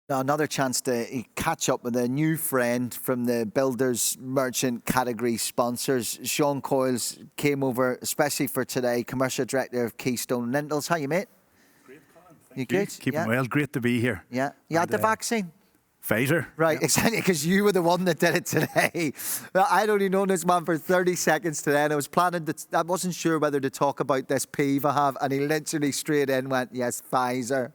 Now, another chance to catch up with a new friend from the builders merchant category sponsors. Sean Coyle came over especially for today, Commercial Director of Keystone Lintels. How you, mate? Great, Colin. You good? Keeping well. Great to be here. Yeah. You had the vaccine? Pfizer. Right, exactly, because you were the one that did it today. I'd only known this man for 30 seconds today, and I was planning to, I wasn't sure whether to talk about this peeve I have, and he literally straight in went, yes, Pfizer.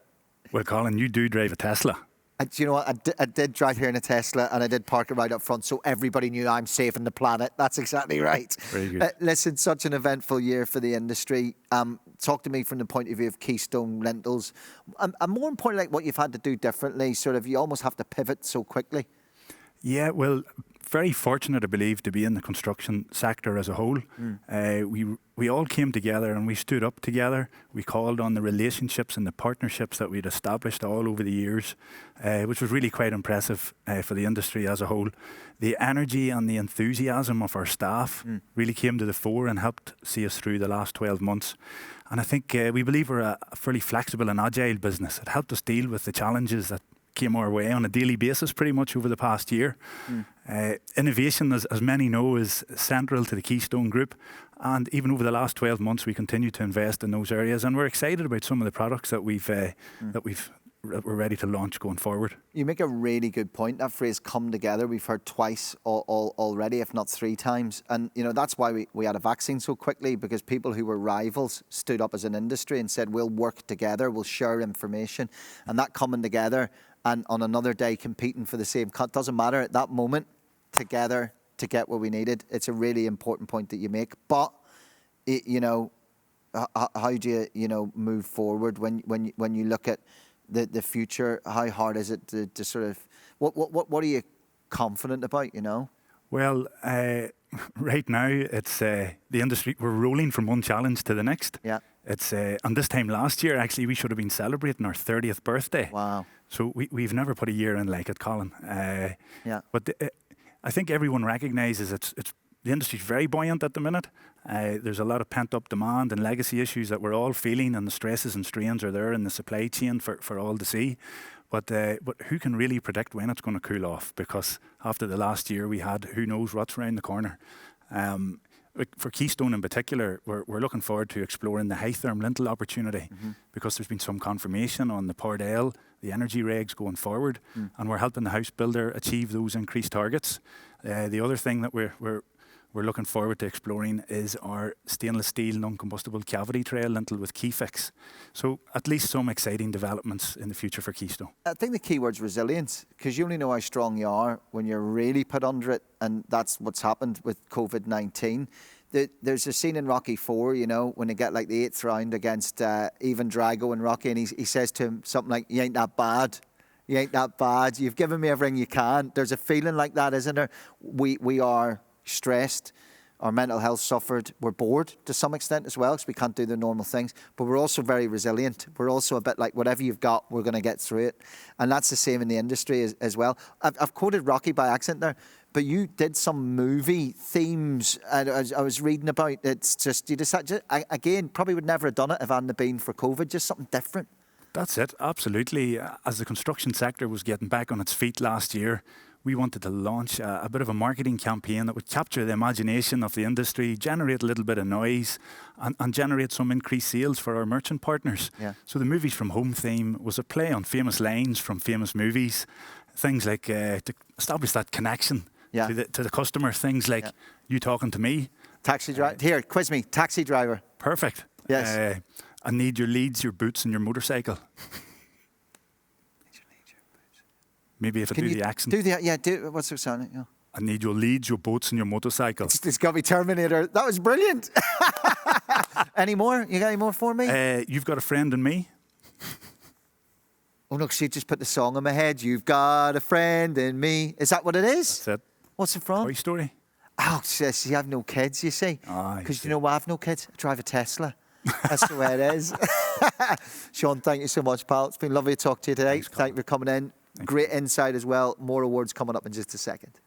Well, Colin, you do drive a Tesla. Do you know what? I did drive here in a Tesla, and I did park it right up front, so everybody knew I'm saving the planet. That's exactly right. Very good. Listen, such an eventful year for the industry. Talk to me from the point of view of Keystone Lintels. And more importantly, like what you've had to do differently, sort of you almost have to pivot so quickly. Yeah, well, very fortunate, I believe, to be in the construction sector as a whole. We all came together and we stood up together. We called on the relationships and the partnerships that we'd established all over the years, which was really quite impressive for the industry as a whole. The energy and the enthusiasm of our staff really came to the fore and helped see us through the last 12 months. And I think we believe we're a fairly flexible and agile business. It helped us deal with the challenges that came our way on a daily basis pretty much over the past year. Innovation, as many know, is central to the Keystone Group, and even over the last 12 months we continue to invest in those areas, and we're excited about some of the products that we're ready to launch going forward. You make a really good point. That phrase "come together" we've heard twice already, if not 3 times, and you know that's why we had a vaccine so quickly, because people who were rivals stood up as an industry and said we'll work together, we'll share information, and that coming together and on another day competing for the same cut doesn't matter at that moment, together to get what we needed. It's a really important point that you make. But you know, how do you move forward when you look at the future? How hard is it to sort of what are you confident about? You know. Well, right now it's the industry. We're rolling from one challenge to the next. Yeah. It's and this time last year, actually, we should have been celebrating our 30th birthday. Wow. So we've never put a year in like it, Colin. Yeah. But I think everyone recognises it's the industry's very buoyant at the minute. There's a lot of pent-up demand and legacy issues that we're all feeling, and the stresses and strains are there in the supply chain for all to see. But who can really predict when it's going to cool off? Because after the last year we had, who knows what's around the corner. For Keystone in particular, we're looking forward to exploring the high-therm lintel opportunity, because there's been some confirmation on the Pardell, the energy regs going forward, and we're helping the house builder achieve those increased targets. The other thing that we're looking forward to exploring is our stainless steel non-combustible cavity trail lintel with Keyfix. So at least some exciting developments in the future for Keystone. I think the key word's resilience, because you only know how strong you are when you're really put under it, and that's what's happened with COVID-19. There's a scene in Rocky 4, you know, when they get like the 8th round against Ivan Drago and Rocky, and he says to him something like, "You ain't that bad. You ain't that bad. You've given me everything you can." There's a feeling like that, isn't there? We are stressed, our mental health suffered, we're bored to some extent as well because we can't do the normal things, but we're also very resilient. We're also a bit like, whatever you've got, we're going to get through it. And that's the same in the industry as well. I've quoted Rocky by accident there, but you did some movie themes I was reading about. It's just, you decided, again, probably would never have done it if it hadn't been for COVID, just something different. That's it, absolutely. As the construction sector was getting back on its feet last year, we wanted to launch a bit of a marketing campaign that would capture the imagination of the industry, generate a little bit of noise, and generate some increased sales for our merchant partners. Yeah. So the Movies from Home theme was a play on famous lines from famous movies, things like to establish that connection to the customer, things like you talking to me. Taxi driver. Here, quiz me. Taxi driver. Perfect. Yes. I need your leads, your boots, and your motorcycle. Maybe if I do the accent. What's the sound? Yeah. I need your leads, your boats, and your motorcycle. It's got to be Terminator. That was brilliant. Any more? You got any more for me? You've got a friend in me. Oh, no, she just put the song in my head. You've got a friend in me. Is that what it is? That's it. What's it from? Toy Story. Oh, see, you have no kids, you see. Because you know what? I have no kids. I drive a Tesla. That's the way it is. Sean, thank you so much, pal. It's been lovely to talk to you today. Thank you for coming in. Great insight as well. More awards coming up in just a second.